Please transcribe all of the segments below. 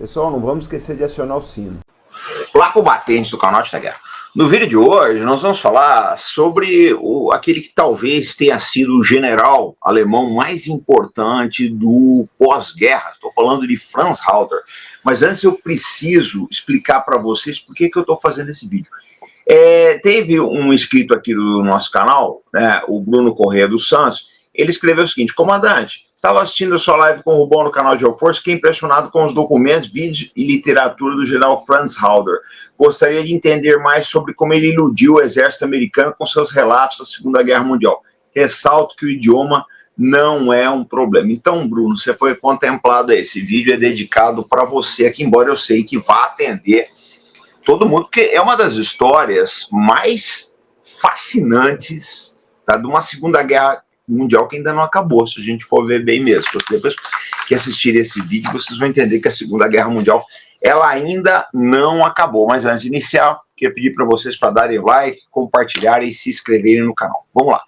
Pessoal, não vamos esquecer de acionar o sino. Olá, combatentes do canal da Guerra. No vídeo de hoje, nós vamos falar sobre aquele que talvez tenha sido o general alemão mais importante do pós-guerra. Estou falando de Franz Halder. Mas antes eu preciso explicar para vocês por que eu estou fazendo esse vídeo. Teve um inscrito aqui do nosso canal, né, o Bruno Corrêa dos Santos. Ele escreveu o seguinte: comandante, estava assistindo a sua live com o Rubão no canal de Geoforce, fiquei impressionado com os documentos, vídeos e literatura do general Franz Halder. Gostaria de entender mais sobre como ele iludiu o exército americano com seus relatos da Segunda Guerra Mundial. Ressalto que o idioma não é um problema. Então, Bruno, você foi contemplado aí. Esse vídeo é dedicado para você aqui, embora eu sei que vá atender todo mundo, porque é uma das histórias mais fascinantes, tá, de uma Segunda Guerra Mundial que ainda não acabou, se a gente for ver bem mesmo. Depois que assistirem esse vídeo, vocês vão entender que a Segunda Guerra Mundial ela ainda não acabou. Mas antes de iniciar, queria pedir para vocês para darem like, compartilharem e se inscreverem no canal. Vamos lá.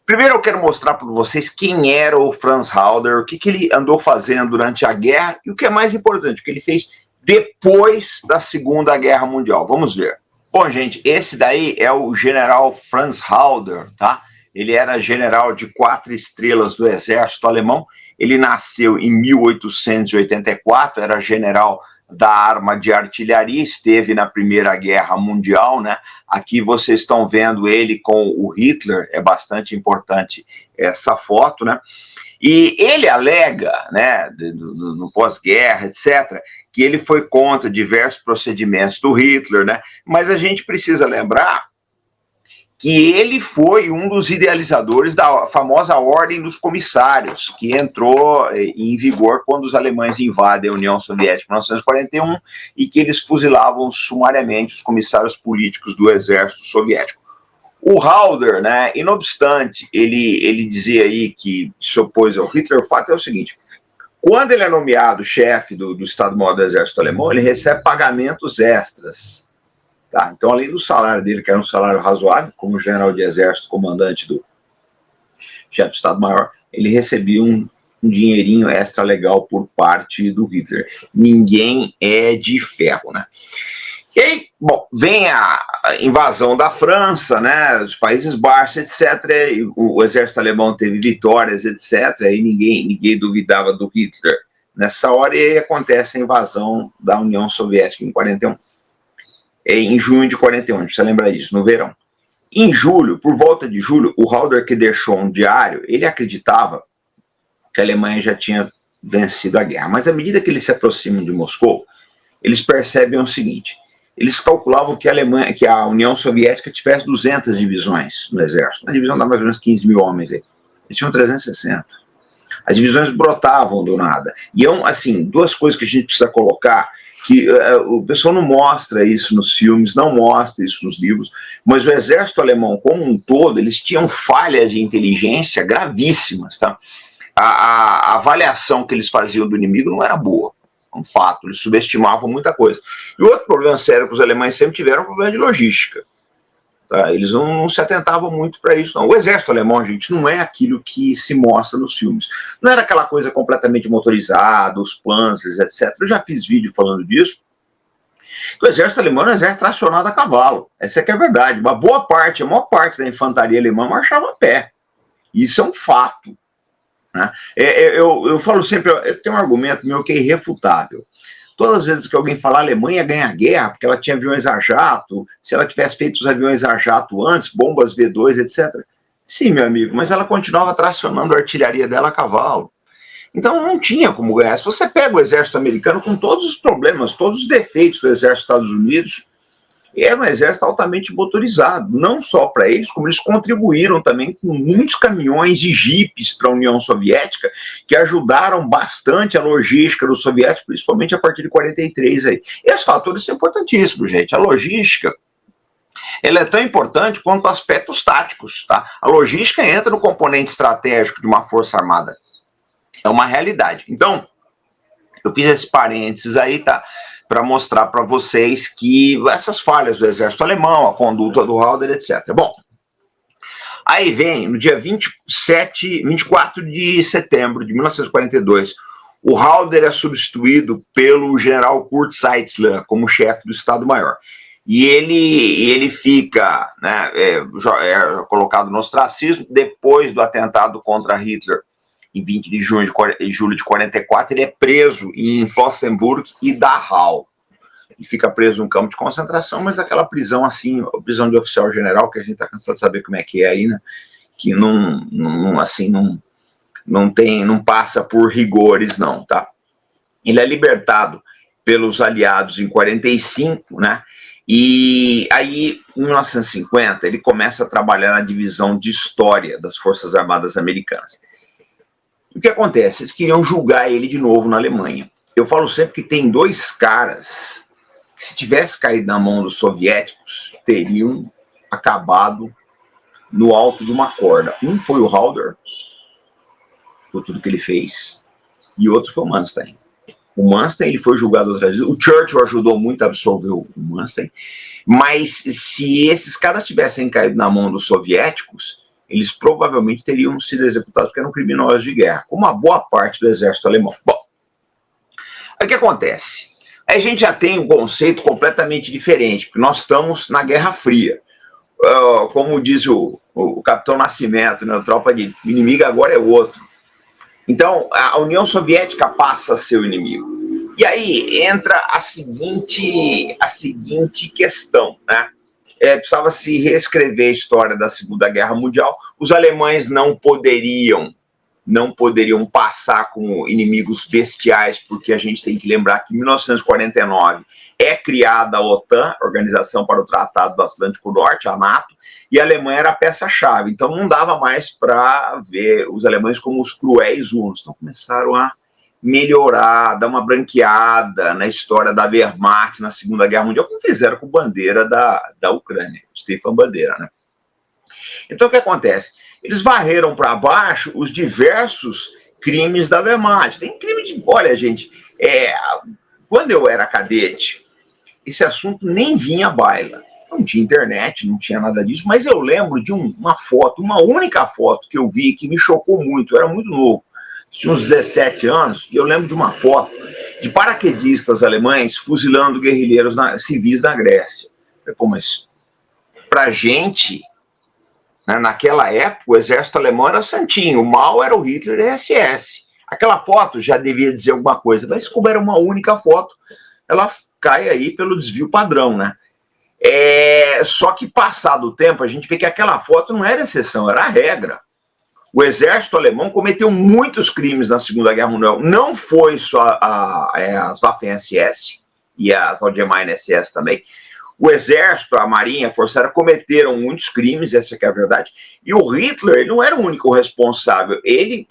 Primeiro eu quero mostrar para vocês quem era o Franz Halder, o que ele andou fazendo durante a guerra e o que é mais importante, o que ele fez depois da Segunda Guerra Mundial. Vamos ver. Bom, gente, esse daí é o general Franz Halder, tá? Ele era general de 4 estrelas do exército alemão. Ele nasceu em 1884, era general da arma de artilharia, esteve na Primeira Guerra Mundial, né? Aqui vocês estão vendo ele com o Hitler, é bastante importante essa foto, né? E ele alega, né, no pós-guerra, etc., que ele foi contra diversos procedimentos do Hitler, né? Mas a gente precisa lembrar que ele foi um dos idealizadores da famosa Ordem dos Comissários, que entrou em vigor quando os alemães invadem a União Soviética em 1941 e que eles fuzilavam sumariamente os comissários políticos do exército soviético. O Halder, né, inobstante, ele dizia aí que se opôs ao Hitler. O fato é o seguinte: quando ele é nomeado chefe do Estado-Maior do Exército Alemão, ele recebe pagamentos extras. Tá, então, além do salário dele, que era um salário razoável, como general de exército, comandante do chefe do Estado-Maior, ele recebia um dinheirinho extra legal por parte do Hitler. Ninguém é de ferro, né? E aí, bom, vem a invasão da França, né, os Países Baixos, etc. E o exército alemão teve vitórias, etc. E ninguém duvidava do Hitler nessa hora, e aí acontece a invasão da União Soviética em 41. Em junho de 41, você lembra disso, no verão. Em julho, por volta de julho, o Halder, que deixou um diário, ele acreditava que a Alemanha já tinha vencido a guerra. Mas à medida que eles se aproximam de Moscou, eles percebem o seguinte: eles calculavam que a União Soviética tivesse 200 divisões no exército. Uma divisão dá mais ou menos 15 mil homens aí. Eles tinham 360. As divisões brotavam do nada. E, assim, duas coisas que a gente precisa colocar, que o pessoal não mostra isso nos filmes, não mostra isso nos livros, mas o exército alemão como um todo, eles tinham falhas de inteligência gravíssimas, tá? A avaliação que eles faziam do inimigo não era boa, é um fato, eles subestimavam muita coisa. E outro problema sério que os alemães sempre tiveram é o problema de logística. Tá? Eles não se atentavam muito para isso, não. O exército alemão, gente, não é aquilo que se mostra nos filmes. Não era aquela coisa completamente motorizada, os panzers, etc. Eu já fiz vídeo falando disso. O exército alemão é um exército tracionado a cavalo. Essa é que é a verdade. Uma boa parte, a maior parte da infantaria alemã marchava a pé. Isso é um fato. Né? Eu falo sempre, eu tenho um argumento meu que é irrefutável. Todas as vezes que alguém fala a Alemanha ganha a guerra porque ela tinha aviões a jato, se ela tivesse feito os aviões a jato antes, bombas V2, etc. Sim, meu amigo, mas ela continuava tracionando a artilharia dela a cavalo. Então não tinha como ganhar. Se você pega o exército americano com todos os problemas, todos os defeitos do exército dos Estados Unidos, era um exército altamente motorizado, não só para eles, como eles contribuíram também com muitos caminhões e jipes para a União Soviética, que ajudaram bastante a logística dos soviéticos, principalmente a partir de 43 aí. E esses fatores são importantíssimos, gente. A logística, ela é tão importante quanto aspectos táticos, tá? A logística entra no componente estratégico de uma força armada. É uma realidade. Então, eu fiz esse parênteses aí, tá? Para mostrar para vocês que essas falhas do exército alemão, a conduta do Halder, etc. Bom, aí vem, no dia 24 de setembro de 1942, o Halder é substituído pelo general Kurt Zeitzler como chefe do Estado-Maior. E ele fica, né, colocado no ostracismo. Depois do atentado contra Hitler, em 20 de julho de 44, ele é preso em Flossenburg e Dachau. E fica preso num campo de concentração, mas aquela prisão assim, a prisão de oficial general, que a gente está cansado de saber como é que é aí, né? Que não passa por rigores, não, tá? Ele é libertado pelos aliados em 45, né? E aí, em 1950, ele começa a trabalhar na divisão de História das Forças Armadas Americanas. O que acontece? Eles queriam julgar ele de novo na Alemanha. Eu falo sempre que tem dois caras que, se tivesse caído na mão dos soviéticos, teriam acabado no alto de uma corda. Um foi o Halder, por tudo que ele fez, e outro foi o Manstein. O Manstein, ele foi julgado outras vezes. O Churchill ajudou muito a absorver o Manstein. Mas se esses caras tivessem caído na mão dos soviéticos, eles provavelmente teriam sido executados porque eram criminosos de guerra, como a boa parte do exército alemão. Bom, aí o que acontece? Aí a gente já tem um conceito completamente diferente, porque nós estamos na Guerra Fria. Como diz o Capitão Nascimento, né, a tropa de inimigo agora é outro. Então, a União Soviética passa a ser o inimigo. E aí entra a seguinte questão, né? Precisava se reescrever a história da Segunda Guerra Mundial. Os alemães não poderiam passar como inimigos bestiais, porque a gente tem que lembrar que em 1949 é criada a OTAN, Organização para o Tratado do Atlântico Norte, a NATO, e a Alemanha era a peça-chave. Então não dava mais para ver os alemães como os cruéis hunos. Então começaram a melhorar, dar uma branqueada na história da Wehrmacht na Segunda Guerra Mundial, como fizeram com a bandeira da Ucrânia, Stefan Bandeira, né? Então o que acontece? Eles varreram para baixo os diversos crimes da Wehrmacht. Tem crime de... Olha, gente, quando eu era cadete, esse assunto nem vinha à baila. Não tinha internet, não tinha nada disso, mas eu lembro de uma foto, uma única foto que eu vi que me chocou muito. Eu era muito novo, tinha uns 17 anos, e eu lembro de uma foto de paraquedistas alemães fuzilando guerrilheiros civis na Grécia. Eu falei, pô, mas pra gente, né, naquela época, o exército alemão era santinho, o mal era o Hitler e a SS. Aquela foto já devia dizer alguma coisa, mas como era uma única foto, ela cai aí pelo desvio padrão, né? Só que, passado o tempo, a gente vê que aquela foto não era exceção, era a regra. O exército alemão cometeu muitos crimes na Segunda Guerra Mundial. Não foi só as Waffen-SS e as Allgemeine SS também. O exército, a marinha, a força aérea cometeram muitos crimes, essa que é a verdade. E o Hitler, ele não era o único responsável. Ele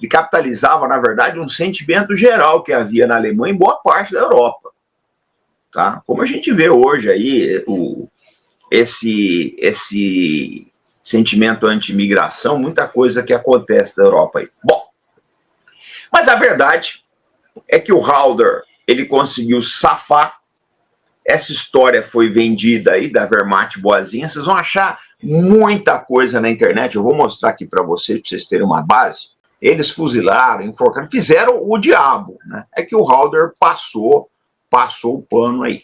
capitalizava, na verdade, um sentimento geral que havia na Alemanha e boa parte da Europa. Tá? Como a gente vê hoje aí, esse sentimento anti-imigração, muita coisa que acontece na Europa aí. Bom, mas a verdade é que o Halder, ele conseguiu safar. Essa história foi vendida aí da Wehrmacht boazinha. Vocês vão achar muita coisa na internet. Eu vou mostrar aqui para vocês terem uma base. Eles fuzilaram, enforcaram, fizeram o diabo, né? É que o Halder passou o pano aí.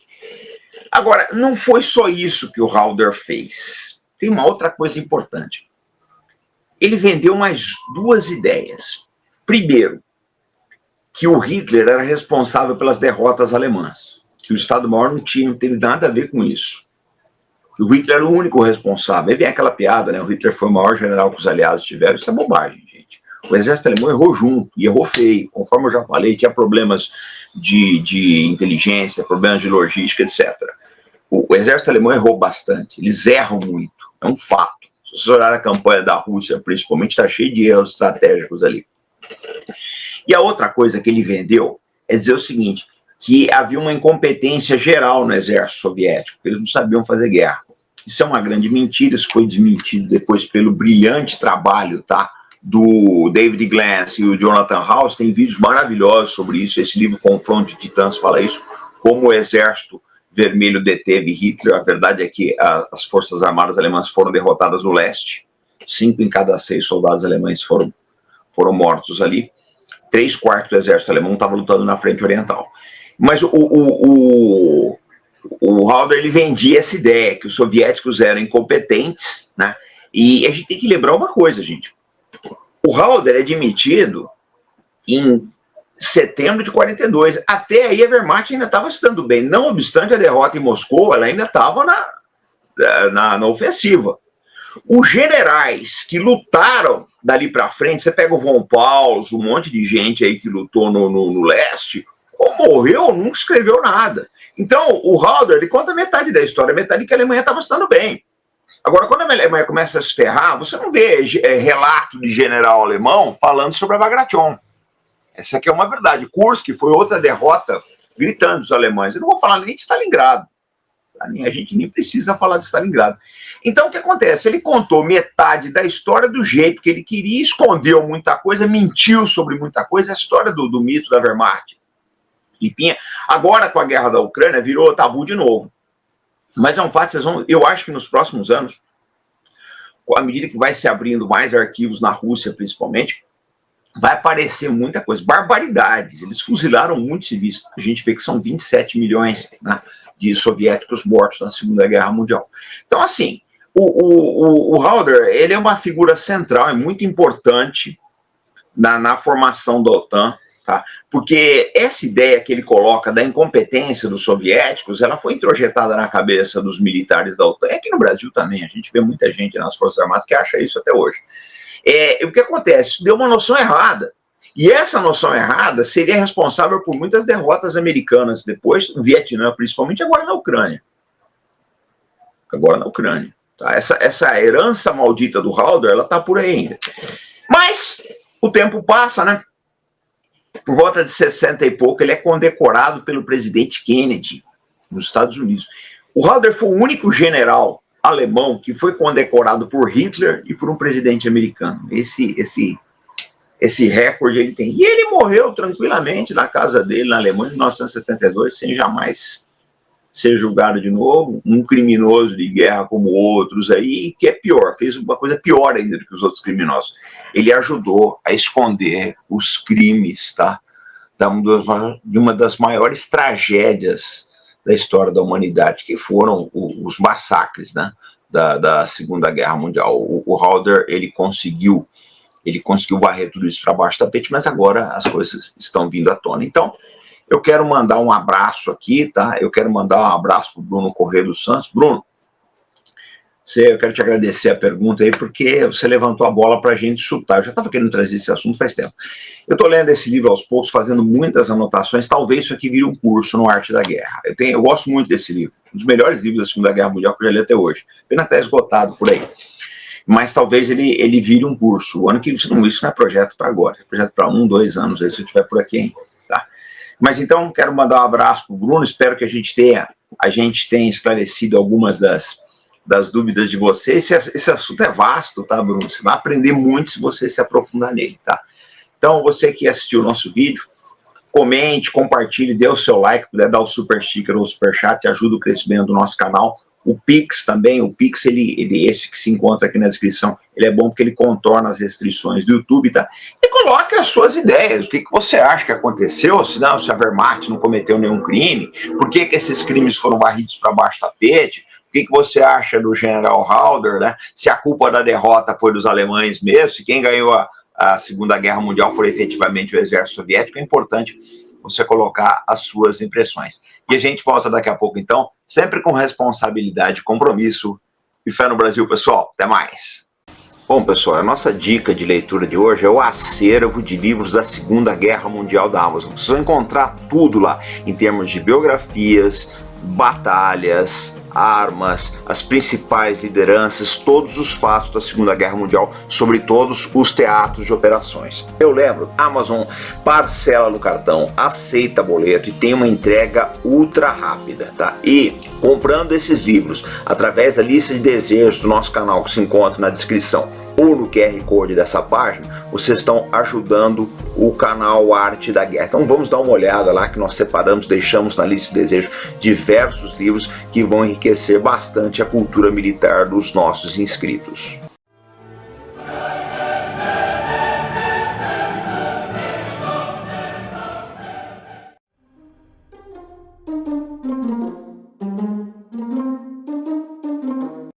Agora, não foi só isso que o Halder fez. Tem uma outra coisa importante. Ele vendeu mais duas ideias. Primeiro, que o Hitler era responsável pelas derrotas alemãs, que o Estado-Maior não teve nada a ver com isso, que o Hitler era o único responsável. Aí vem aquela piada, né? O Hitler foi o maior general que os aliados tiveram. Isso é bobagem, gente. O exército alemão errou junto, e errou feio. Conforme eu já falei, tinha problemas de inteligência, problemas de logística, etc. O exército alemão errou bastante. Eles erram muito, é um fato. Se vocês olharem a campanha da Rússia, principalmente, está cheio de erros estratégicos ali. E a outra coisa que ele vendeu é dizer o seguinte, que havia uma incompetência geral no exército soviético, eles não sabiam fazer guerra. Isso é uma grande mentira, isso foi desmentido depois pelo brilhante trabalho, tá, do David Glantz e o Jonathan House. Tem vídeos maravilhosos sobre isso. Esse livro, Confronto de Titãs, fala isso, como o exército vermelho deteve Hitler. A verdade é que as forças armadas alemãs foram derrotadas no leste. 5 em cada 6 soldados alemães foram foram mortos ali. 3/4 do exército alemão estava lutando na frente oriental. Mas o Halder, ele vendia essa ideia que os soviéticos eram incompetentes, né? E a gente tem que lembrar uma coisa, gente. O Halder é demitido em setembro de 42. Até aí a Wehrmacht ainda estava se dando bem. Não obstante a derrota em Moscou, ela ainda estava na ofensiva. Os generais que lutaram dali para frente, você pega o von Paulus, um monte de gente aí que lutou no leste, ou morreu ou nunca escreveu nada. Então, o Halder, ele conta metade da história, metade que a Alemanha estava se dando bem. Agora, quando a Alemanha começa a se ferrar, você não vê relato de general alemão falando sobre a Bagration. Essa aqui é uma verdade. Kursk foi outra derrota gritando dos alemães. Eu não vou falar nem de Stalingrado. A gente nem precisa falar de Stalingrado. Então, o que acontece? Ele contou metade da história do jeito que ele queria, escondeu muita coisa, mentiu sobre muita coisa. A história do mito da Wehrmacht. Limpinha. Agora, com a guerra da Ucrânia, virou tabu de novo. Mas é um fato, eu acho que nos próximos anos, à medida que vai se abrindo mais arquivos na Rússia, principalmente, vai aparecer muita coisa, barbaridades. Eles fuzilaram muitos civis. A gente vê que são 27 milhões, né, de soviéticos mortos na Segunda Guerra Mundial. Então, assim, o Halder, ele é uma figura central, é muito importante na formação da OTAN, tá? Porque essa ideia que ele coloca da incompetência dos soviéticos, ela foi introjetada na cabeça dos militares da OTAN, e aqui no Brasil também, a gente vê muita gente nas Forças Armadas que acha isso até hoje. O que acontece? Isso deu uma noção errada. E essa noção errada seria responsável por muitas derrotas americanas depois, no Vietnã, principalmente, agora na Ucrânia. Agora na Ucrânia. Tá? Essa herança maldita do Halder, ela está por aí ainda. Mas o tempo passa, né? Por volta de 60 e pouco, ele é condecorado pelo presidente Kennedy, nos Estados Unidos. O Halder foi o único general alemão que foi condecorado por Hitler e por um presidente americano. Esse recorde ele tem. E ele morreu tranquilamente na casa dele, na Alemanha, em 1972, sem jamais ser julgado de novo. Um criminoso de guerra como outros aí, que é pior, fez uma coisa pior ainda do que os outros criminosos. Ele ajudou a esconder os crimes, tá? De uma das maiores tragédias da história da humanidade, que foram os massacres, né, da Segunda Guerra Mundial. O Halder, ele conseguiu varrer tudo isso para baixo do tapete, mas agora as coisas estão vindo à tona. Então, eu quero mandar um abraço aqui, tá? Eu quero mandar um abraço para o Bruno Corrêa dos Santos. Bruno, eu quero te agradecer a pergunta aí, porque você levantou a bola para a gente chutar. Eu já estava querendo trazer esse assunto faz tempo. Eu estou lendo esse livro aos poucos, fazendo muitas anotações. Talvez isso aqui vire um curso no Arte da Guerra. Eu gosto muito desse livro. Um dos melhores livros da Segunda Guerra Mundial que eu já li até hoje. Pena até esgotado por aí. Mas talvez ele vire um curso. O ano que isso não é projeto para agora. É projeto para 1, 2 anos, aí, se eu estiver por aqui ainda. Tá? Mas então, quero mandar um abraço para o Bruno. Espero que a gente tenha esclarecido algumas das dúvidas de vocês. Esse assunto é vasto, tá, Bruno? Você vai aprender muito se você se aprofundar nele, tá? Então, você que assistiu o nosso vídeo, comente, compartilhe, dê o seu like, puder dar o super sticker ou o super chat, ajuda o crescimento do nosso canal. O Pix também, esse que se encontra aqui na descrição, ele é bom porque ele contorna as restrições do YouTube, tá? E coloque as suas ideias, o que você acha que aconteceu, se a Wehrmacht não cometeu nenhum crime, por que esses crimes foram varridos para baixo do tapete, o que você acha do general Halder, né? Se a culpa da derrota foi dos alemães mesmo, se quem ganhou a Segunda Guerra Mundial foi efetivamente o exército soviético. É importante você colocar as suas impressões. E a gente volta daqui a pouco, então, sempre com responsabilidade, compromisso e fé no Brasil, pessoal. Até mais! Bom, pessoal, a nossa dica de leitura de hoje é o acervo de livros da Segunda Guerra Mundial da Amazon. Vocês vão encontrar tudo lá, em termos de biografias, batalhas, armas, as principais lideranças, todos os fatos da Segunda Guerra Mundial, sobre todos os teatros de operações. Eu lembro, Amazon parcela no cartão, aceita boleto e tem uma entrega ultra rápida, tá? E comprando esses livros através da lista de desejos do nosso canal, que se encontra na descrição ou no QR Code dessa página, vocês estão ajudando o canal Arte da Guerra. Então vamos dar uma olhada lá, que nós separamos, deixamos na lista de desejos diversos livros que vão enriquecer bastante a cultura militar dos nossos inscritos.